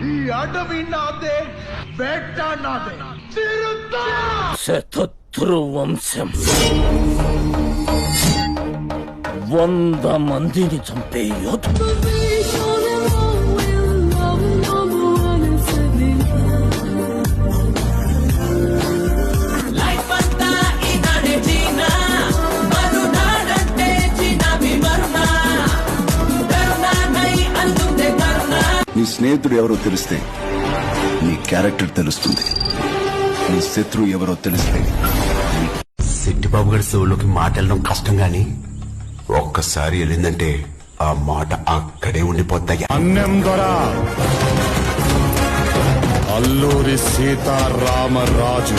ఈ అడవి నాదే, వేట నాదే. తిరుతా శతృ వంశం 100 మందిని చంపే యోధుడు. నీ స్నేహితుడు ఎవరో తెలిస్తే నీ క్యారెక్టర్ తెలుస్తుంది. నీ శత్రువు ఎవరో తెలిస్తే సిట్టిబాబు గారి చెవులోకి మాట వెళ్ళడం కష్టం గాని ఒక్కసారి వెళ్ళిందంటే ఆ మాట అక్కడే ఉండిపోతాయి. అన్నం దొర అల్లూరి సీతారామరాజు.